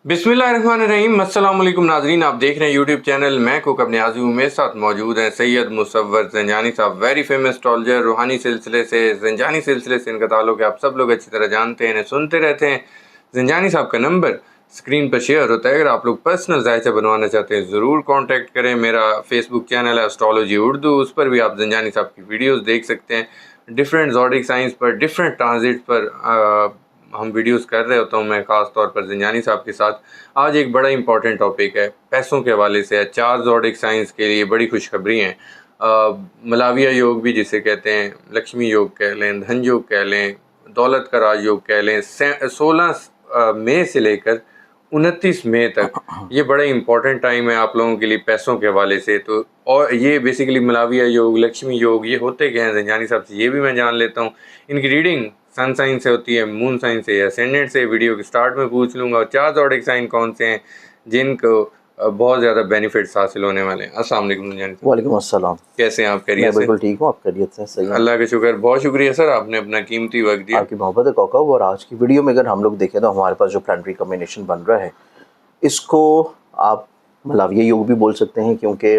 बिस्मिल्लाहिर्रहमानिर्रहीम। अस्सलाम वालेकुम नाजरीन, आप देख रहे हैं यूट्यूब चैनल मैं कुक अपने आज़ू। मेरे साथ मौजूद हैं सैयद मुसव्वर ज़ंजानी साहब, वेरी फेमस एस्ट्रोलॉजर। रूहानी सिलसिले से, ज़ंजानी सिलसिले से इनका ताल्लुक़ है, आप सब लोग अच्छी तरह जानते हैं, सुनते रहते हैं। ज़ंजानी साहब का नंबर स्क्रीन पर शेयर होता है। अगर आप लोग पर्सनल जायचा बनवाना चाहते हैं ज़रूर कॉन्टैक्ट करें। मेरा फेसबुक चैनल है एस्ट्रोलॉजी उर्दू, उस पर भी आप ज़ंजानी साहब की वीडियोज़ देख सकते हैं। डिफरेंट ज़ोडिक साइंस पर, डिफरेंट ट्रांजिट पर हम वीडियोस कर रहे होता हूँ मैं, ख़ास तौर पर ज़ंजानी साहब के साथ। आज एक बड़ा इंपॉर्टेंट टॉपिक है, पैसों के हवाले से है। 4 ज़ोडिक साइंस के लिए बड़ी खुशखबरी हैं। मलाविया योग भी जिसे कहते हैं, लक्ष्मी योग कह लें, धन योग कह लें, दौलत का राज योग कह लें, 16 मई से लेकर 29 मई तक ये बड़ा इंपॉर्टेंट टाइम है आप लोगों के लिए पैसों के हवाले से। तो और ये बेसिकली मलाविया योग, लक्ष्मी योग, ये होते क्या हैं ज़ंजानी साहब से ये भी मैं जान लेता हूँ। इनकी रीडिंग सन साइन से होती है, मून साइन से या असेंडेंट से, वीडियो के स्टार्ट में पूछ लूँगा। और 4 ज़ोडिक साइन कौन से हैं जिनको बहुत ज़्यादा बेनिफिट्स हासिल होने वाले हैं। अस्सलाम वालेकुम ज़ंजानी साहब। वालेकुम अस्सलाम। कैसे हैं आप? मैं खैरियत से? बिल्कुल ठीक हूँ, आप खैरियत से? सही हैं? अल्लाह का शुक्र, बहुत शुक्रिया सर, आपने अपना कीमती वक्त दिया। आपकी मोहब्बत है कौकब। और आज की वीडियो में अगर हम लोग देखें तो हमारे पास जो प्लानिटरी कॉम्बिनेशन बन रहा है, इसको आप मलाविया योग भी बोल सकते हैं, क्योंकि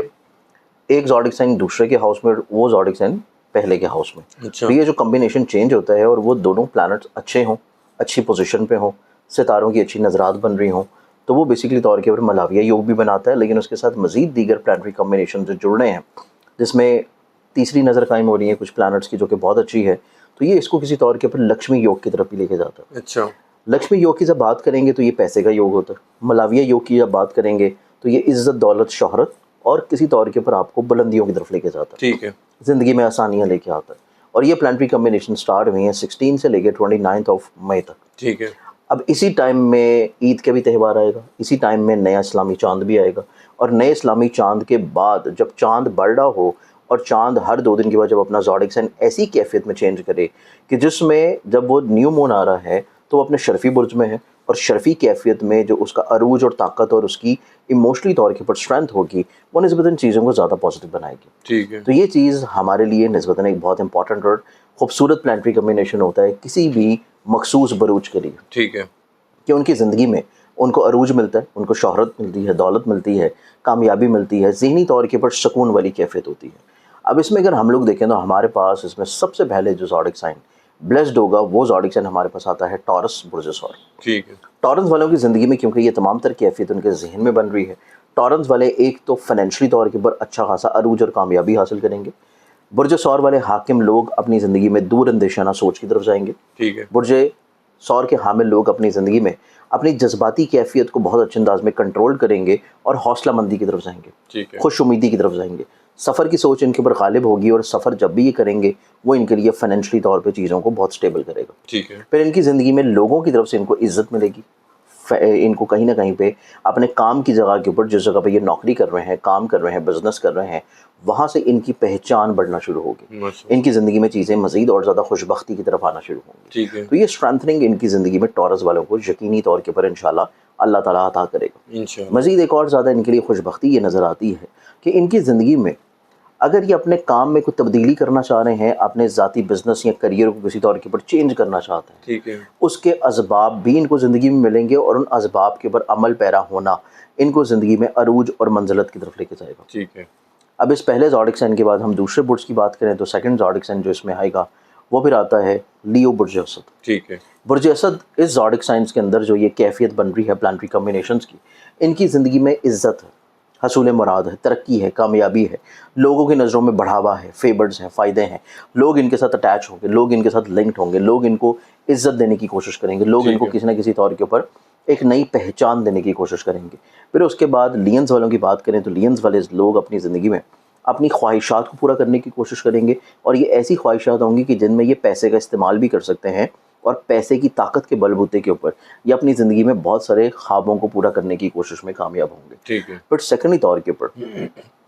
एक ज़ोडिक साइन दूसरे के हाउस में, वो ज़ोडिक साइन पहले के हाउस में। अच्छा। तो ये जो कॉम्बिनेशन चेंज होता है और वो दोनों प्लैनेट्स अच्छे हों, अच्छी पोजीशन पे हों, सितारों की अच्छी नज़रात बन रही हों, तो वो बेसिकली तौर के ऊपर मलाविया योग भी बनाता है। लेकिन उसके साथ मज़ीद दीगर प्लानिटरी कॉम्बिनेशन जो जुड़ रहे हैं, जिसमें तीसरी नज़र कायम हो रही है कुछ प्लैनेट्स की, जो कि बहुत अच्छी है, तो ये इसको किसी तौर के ऊपर लक्ष्मी योग की तरफ भी लेके जाता है। अच्छा। लक्ष्मी योग की जब बात करेंगे तो ये पैसे का योग होता है। मलाविया योग की जब बात करेंगे तो ये इज़्ज़त, दौलत, शोहरत और किसी तौर के ऊपर आपको बुलंदियों की तरफ लेके जाता है, ठीक है। ज़िंदगी में आसानियाँ लेके आता है। और ये प्लानिटरी कॉम्बिनेशन स्टार्ट हुई हैं 16 से लेकर 29 मई तक। ठीक है। अब इसी टाइम में ईद का भी त्यौहार आएगा, इसी टाइम में नया इस्लामी चांद भी आएगा। और नए इस्लामी चांद के बाद जब चांद बढ़ रहा हो और चांद हर 2 दिन के बाद जब अपना ज़ोडिक साइन ऐसी कैफियत में चेंज करे कि जिसमें जब वो न्यू मून आ रहा है तो वो अपने शर्फी बुर्ज में है, और शर्फी कैफियत में जो उसका अरूज और ताकत और उसकी इमोशनली तौर के ऊपर स्ट्रेंथ होगी, वो निस्बतन चीज़ों को ज़्यादा पॉजिटिव बनाएगी। ठीक है। तो ये चीज़ हमारे लिए निस्बतन एक बहुत इंपॉर्टेंट और खूबसूरत प्लानिटरी कॉम्बिनेशन होता है किसी भी मखसूस बरूज के लिए, ठीक है। कि उनकी ज़िंदगी में उनको अरूज मिलता है, उनको शोहरत मिलती है, दौलत मिलती है, कामयाबी मिलती है, ज़हनी तौर के ऊपर सुकून वाली कैफियत होती है। अब इसमें अगर हम लोग देखें तो हमारे पास इसमें सबसे पहले जो ज़ोडिक साइन ब्लेस्ड होगा, वो ज़ोडिक साइन हमारे पास आता है टॉरस बुर्ज सौर। ठीक है। टॉरस वालों की ज़िंदगी में क्योंकि ये तमाम तर कैफियत उनके जहन में बन रही है, टॉरस वाले एक तो फाइनेंशियली तौर के ऊपर अच्छा खासा अरूज और कामयाबी हासिल करेंगे। बुर्ज सौर वाले हाकिम लोग अपनी ज़िंदगी में दूर अंदेशाना सोच की तरफ जाएंगे। ठीक है। बुर्ज सौर के हामिल लोग अपनी ज़िंदगी में अपनी जज्बाती कैफियत को बहुत अच्छे अंदाज में कंट्रोल करेंगे और हौसला मंदी की तरफ जाएंगे, ठीक है। खुश उम्मीदी की तरफ जाएंगे। सफ़र की सोच इनके ऊपर गालिब होगी और सफ़र जब भी ये करेंगे वो इनके लिए फाइनेंशियली तौर पे चीज़ों को बहुत स्टेबल करेगा। ठीक है। फिर इनकी ज़िंदगी में लोगों की तरफ से इनको इज़्ज़त मिलेगी। इनको कहीं ना कहीं पे अपने काम की जगह के ऊपर, जिस जगह पे ये नौकरी कर रहे हैं, काम कर रहे हैं, बिजनेस कर रहे हैं, वहाँ से इनकी पहचान बढ़ना शुरू होगी। इनकी ज़िंदगी में चीज़ें मज़ीद और ज़्यादा खुशबख्ती की तरफ आना शुरू होंगी। ठीक है। तो ये स्ट्रेंथनिंग इनकी ज़िंदगी में टॉरस वालों को यकीनी तौर के ऊपर इंशाल्लाह अल्लाह ताला अता करेगा। इंशाल्लाह। मज़ीद एक और ज़्यादा इनके लिए खुशबख्ती ये नज़र आती है कि इनकी ज़िंदगी में अगर ये अपने काम में कोई तब्दीली करना चाह रहे हैं, अपने ज़ाती बिजनेस या करियर को किसी तौर के ऊपर चेंज करना चाहते हैं, ठीक है। उसके असबाब भी इनको ज़िंदगी में मिलेंगे और उन असबाब के ऊपर अमल पैरा होना इनको ज़िंदगी में अरूज और मंजिलत की तरफ लेके जाएगा। ठीक है। अब इस पहले ज़ोडिक साइन के बाद हम दूसरे बुर्ज की बात करें तो सेकंड ज़ोडिक साइन जो इसमें आएगा वो फिर आता है लियो बुर्ज असद। ठीक है। बुर्ज असद इस ज़ोडिक साइंस के अंदर जो ये कैफियत बन रही है प्लानिटरी कॉम्बिनेशंस की, इनकी ज़िंदगी में इज़्ज़त है, हसूल मुराद है, तरक्की है, कामयाबी है, लोगों की नज़रों में बढ़ावा है, फेवर्स हैं, फ़ायदे हैं, लोग इनके साथ अटैच होंगे, लोग इनके साथ लिंक्ड होंगे, लोग इनको इज़्ज़त देने की कोशिश करेंगे, लोग इनको किसी न किसी तौर के ऊपर एक नई पहचान देने की कोशिश करेंगे। फिर उसके बाद लियंस वालों की बात करें तो लियंस वाले लोग अपनी ज़िंदगी में अपनी ख्वाहिशात को पूरा करने की कोशिश करेंगे, और ये ऐसी ख्वाहिशात होंगी कि जिनमें ये पैसे का इस्तेमाल भी कर सकते हैं और पैसे की ताकत के बलबूते के ऊपर ये अपनी ज़िंदगी में बहुत सारे ख्वाबों को पूरा करने की कोशिश में कामयाब होंगे। ठीक है। बट सेकेंडरी तौर के ऊपर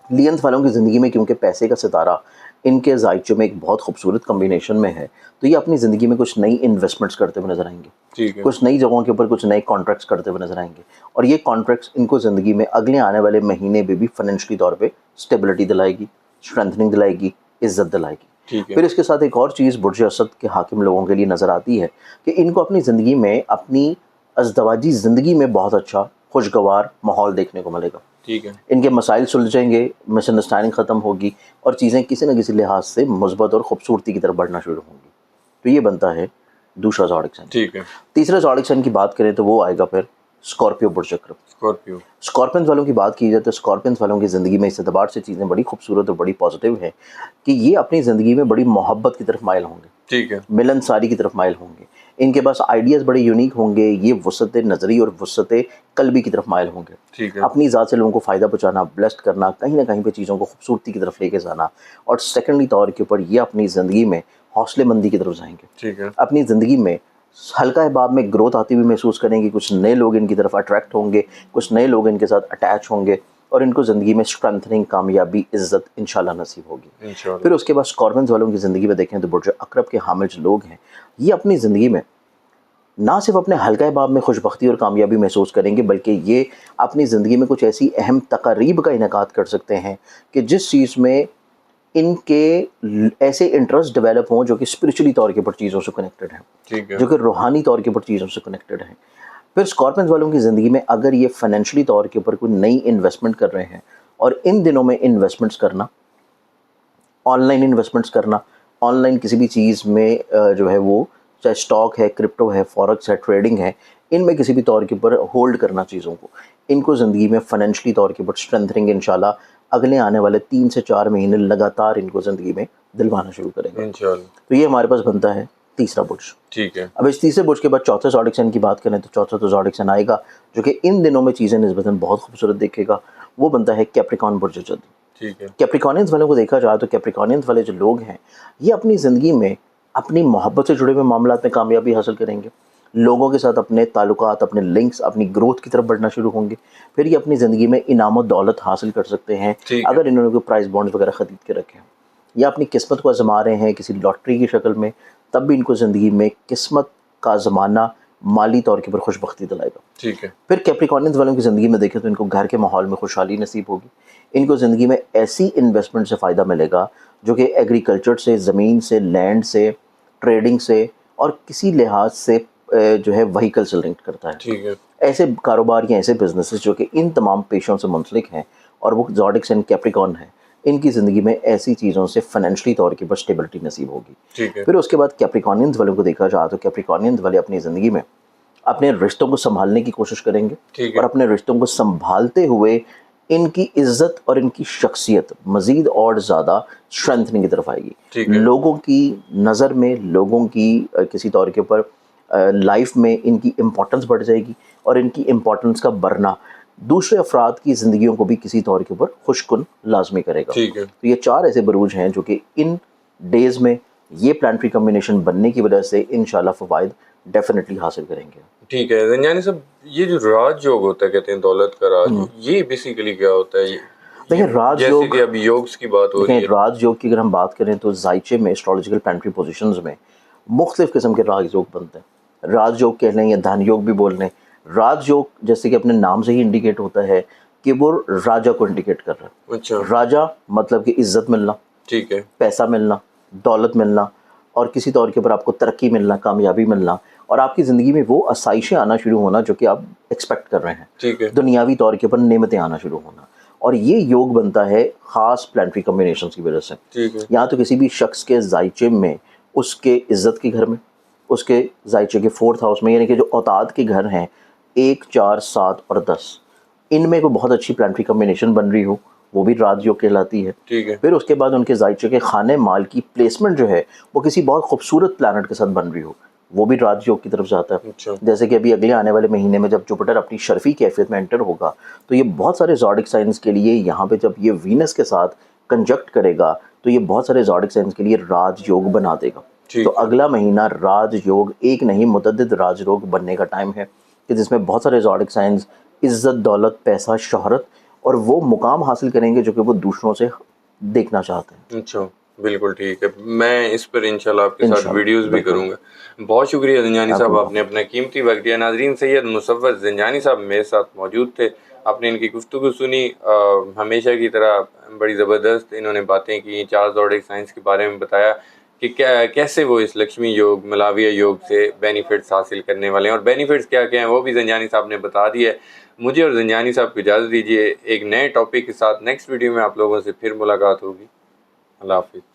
लियंस वालों की ज़िंदगी में क्योंकि पैसे का सितारा इनके जायचे में एक बहुत खूबसूरत कम्बिनेशन में है, तो ये अपनी ज़िंदगी में कुछ नई इन्वेस्टमेंट्स करते हुए नजर आएंगे, ठीक है। कुछ नई जगहों के ऊपर कुछ नए कॉन्ट्रैक्ट्स करते हुए नजर आएंगे, और ये कॉन्ट्रैक्ट्स इनको ज़िंदगी में अगले आने वाले महीने में भी फाइनेंशियली तौर पे स्टेबिलिटी दिलाएगी, स्ट्रेंथनिंग दिलाएगी, इज़्ज़त दिलाएगी। ठीक है। फिर इसके साथ एक और चीज़ बुर्ज असद के हाकिम लोगों के लिए नज़र आती है कि इनको अपनी ज़िंदगी में अपनी ازدواجی زندگی میں بہت اچھا خوشگوار ماحول دیکھنے کو ملے گا. ٹھیک ہے. ان کے مسائل سلجھیں گے, مس انڈرسٹینڈنگ ختم ہوگی اور چیزیں کسی نہ کسی لحاظ سے مثبت اور خوبصورتی کی طرف بڑھنا شروع ہوں گی. تو یہ بنتا ہے دوسرا زوڈک سائن. ٹھیک ہے. تیسرا زوڈک سائن کی بات کریں تو وہ آئے گا پھر اسکارپیو برج چکر. اسکارپیو. اسکارپینز والوں کی بات کی جائے تو اسکارپینز والوں کی زندگی میں اس اعتبار سے چیزیں بڑی خوبصورت اور بڑی پازیٹیو ہیں کہ یہ اپنی زندگی میں بڑی محبت کی طرف مائل ہوں گے. ٹھیک ہے. ملن ساری کی طرف مائل ہوں گے. ان کے پاس آئیڈیاز بڑے یونیک ہوں گے. یہ وسعت نظری اور وسعت قلبی کی طرف مائل ہوں گے. ٹھیک ہے. اپنی ذات سے لوگوں کو فائدہ پہنچانا, بلیسڈ کرنا, کہیں نہ کہیں پہ چیزوں کو خوبصورتی کی طرف لے کے جانا. اور سیکنڈلی طور کے اوپر یہ اپنی زندگی میں حوصلے مندی کی طرف جائیں گے. ٹھیک ہے. اپنی زندگی میں ہلکا احباب میں گروتھ آتی ہوئی محسوس کریں گے. کچھ نئے لوگ ان کی طرف اٹریکٹ ہوں گے, کچھ نئے لوگ ان کے ساتھ اٹیچ ہوں گے اور ان کو زندگی میں اسٹرینتھننگ, کامیابی, عزت انشاءاللہ نصیب ہوگی. انشاءاللہ. پھر اس کے بعد اسکارپینز والوں کی زندگی میں دیکھیں تو برج عقرب کے حامل جو لوگ ہیں یہ اپنی زندگی میں نہ صرف اپنے حلقہ احباب میں خوش بختی اور کامیابی محسوس کریں گے بلکہ یہ اپنی زندگی میں کچھ ایسی اہم تقاریب کا انعقاد کر سکتے ہیں کہ جس چیز میں ان کے ایسے انٹرسٹ ڈیولپ ہوں جو کہ اسپرچولی طور کے اوپر چیزوں سے کنیکٹڈ ہیں, ٹھیک ہے. جو کہ روحانی طور کے اوپر چیزوں سے کنیکٹڈ ہیں. پھر اسکارپینز والوں کی زندگی میں اگر یہ فائنینشلی طور کے اوپر کوئی نئی انویسٹمنٹ کر رہے ہیں, اور ان دنوں میں انویسٹمنٹس کرنا, آن لائن انویسٹمنٹس کرنا, آن لائن کسی بھی چیز میں جو ہے وہ چاہے اسٹاک ہے, کرپٹو ہے, فورکس ہے, ٹریڈنگ ہے, ان میں کسی بھی طور کے اوپر ہولڈ کرنا چیزوں کو, ان کو زندگی میں فائنینشلی طور کے اوپر اسٹرینتھننگ انشاءاللہ اگلے آنے والے 3 سے 4 مہینے لگاتار ان کو زندگی میں دلوانا شروع کرے گا. انشاءاللہ. تو یہ ہمارے پاس بنتا ہے تیسرا برج. ٹھیک ہے. اب اس تیسرے برج کے بعد چوتھے زوڈک سائن کی بات کریں تو چوتھا تو زوڈک سائن آئے گا جو کہ ان دنوں میں چیزیں نسبتاً بہت خوبصورت دیکھے گا. وہ بنتا ہے کیپریکان برج جدی. ٹھیک ہے. کیپریکانینز والوں کو دیکھا جائے تو کیپریکانینز والے جو لوگ ہیں یہ اپنی زندگی میں اپنی محبت سے جڑے ہوئے معاملات میں کامیابی حاصل کریں گے. لوگوں کے ساتھ اپنے تعلقات, اپنے لنکس, اپنی گروتھ کی طرف بڑھنا شروع ہوں گے. پھر یہ اپنی زندگی میں انعام و دولت حاصل کر سکتے ہیں اگر انہوں نے کوئی پرائز بانڈز وغیرہ خرید کے رکھے ہیں, یا اپنی قسمت کو آزما رہے ہیں کسی لاٹری کی شکل میں, تب بھی ان کو زندگی میں قسمت کا آزمانا مالی طور کے پر خوش بختی دلائے گا. ٹھیک ہے. پھر کیپریکانینز والوں کی زندگی میں دیکھیں تو ان کو گھر کے ماحول میں خوشحالی نصیب ہوگی. ان کو زندگی میں ایسی انویسٹمنٹ سے فائدہ ملے گا جو کہ ایگریکلچر سے, زمین سے, لینڈ سے, ٹریڈنگ سے اور کسی لحاظ سے جو ہے وہیکل سے لنک کرتا ہے. ٹھیک ہے. ایسے کاروبار یا ایسے بزنسز جو کہ ان تمام پیشوں سے منسلک ہیں اور وہ زوڈک سائن کیپریکان ہیں, ان کی زندگی میں ایسی چیزوں سے فائنینشلی طور کے پر اسٹیبلٹی نصیب ہوگی. ٹھیک ہے. پھر اس کے بعد کیپریکانینز والوں کو دیکھا جائے تو کیپریکانینز والے اپنی زندگی میں اپنے رشتوں کو سنبھالنے کی کوشش کریں گے ٹھیک ہے. اور اپنے رشتوں کو سنبھالتے ہوئے ان کی عزت اور ان کی شخصیت مزید اور زیادہ اسٹرینتھنگ کی طرف آئے گی. ٹھیک ہے. لوگوں کی نظر میں, لوگوں کی کسی طور کے اوپر لائف میں ان کی امپورٹنس بڑھ جائے گی اور ان کی امپورٹنس کا بڑھنا دوسرے افراد کی زندگیوں کو بھی کسی طور کے اوپر خوش کن لازمی کرے گا. ٹھیک ہے. تو یہ 4 ایسے بروج ہیں جو کہ ان ڈیز میں یہ پلانٹری کمبینیشن بننے کی وجہ سے انشاءاللہ فوائد ڈیفینیٹلی حاصل کریں گے. ٹھیک ہے. زنجانی صاحب, یہ جو راج یوگ ہوتا ہے, کہتے ہیں دولت کا راج, یہ بیسیکلی کیا ہوتا ہے؟ دیکھیں راج جیسے یوگ, کہ ابھی یوگس کی بات ہو رہی دیکھیں ہے. راج یوگ کی اگر ہم بات کریں تو زائچے میں اسٹرالوجیکل پلانٹری پوزیشنز میں مختلف قسم کے راج یوگ بنتے ہیں. راج یوگ کہہ لیں یا دھن یوگ بھی بول لیں. راج یوگ جیسے کہ اپنے نام سے ہی انڈیکیٹ ہوتا ہے کہ وہ راجا کو انڈیکیٹ کر رہا ہے. اچھا. راجا مطلب کہ عزت ملنا, ٹھیک ہے. پیسہ ملنا, دولت ملنا اور کسی طور کے اوپر آپ کو ترقی ملنا, کامیابی ملنا اور آپ کی زندگی میں وہ آسائشیں آنا شروع ہونا جو کہ آپ ایکسپیکٹ کر رہے ہیں. ٹھیک ہے. دنیاوی طور کے اوپر نعمتیں آنا شروع ہونا, اور یہ یوگ بنتا ہے خاص پلانٹری کمبینیشنز کی وجہ سے. ٹھیک ہے. یہاں تو کسی بھی شخص کے ذائچے میں, اس کے عزت کے گھر میں, اس کے ذائچے کے 4th ہاؤس میں, یعنی کہ جو اوتاد کے گھر ہیں 1, 4, 7 اور 10, ان میں کوئی بہت اچھی پلانٹری کمبینیشن بن رہی ہو, وہ بھی راج یوگ کہلاتی ہے. ٹھیک ہے. پھر اس کے بعد ان کے ذائچے کے خانے مال کی پلیسمنٹ جو ہے وہ کسی بہت خوبصورت پلانٹ کے ساتھ بن رہی ہو, وہ بھی راج یوگ کی طرف جاتا ہے. اچھا. جیسے کہ ابھی اگلے آنے والے مہینے میں جب جوپیٹر اپنی شرفی کیفیت میں انٹر ہوگا تو یہ بہت سارے زوڈک سائنس کے لیے یہاں پہ جب یہ وینس کے ساتھ کنجکٹ کرے گا تو یہ بہت سارے زوڈک سائنس کے لیے راج یوگ بنا دے گا. تو اگلا مہینہ راج یوگ ایک نہیں متعدد راج یوگ بننے کا ٹائم ہے کہ جس میں بہت سارے زوڈک سائنس عزت, دولت, پیسہ, شہرت اور وہ مقام حاصل کریں گے جو کہ وہ دوسروں سے دیکھنا چاہتے ہیں. اچھا, بالکل ٹھیک ہے. میں اس پر انشاءاللہ آپ کے ساتھ ویڈیوز بھی کروں گا. بہت شکریہ زنجانی صاحب, آپ نے اپنا قیمتی وقت دیا. ناظرین, سید مصور زنجانی صاحب میرے ساتھ موجود تھے. آپ نے ان کی گفتگو سنی, ہمیشہ کی طرح بڑی زبردست انہوں نے باتیں کی, 4 زوڈک سائنس کے بارے میں بتایا کہ کیسے وہ اس لکشمی یوگ ملاویہ یوگ سے بینیفٹس حاصل کرنے والے ہیں، اور بینیفٹس کیا کیا ہیں وہ بھی زنجانی صاحب نے بتا دی ہے۔ مجھے اور زنجانی صاحب کو اجازت دیجیے، ایک نئے ٹاپک کے ساتھ نیکسٹ ویڈیو میں آپ لوگوں سے پھر ملاقات ہوگی۔ اللہ حافظ۔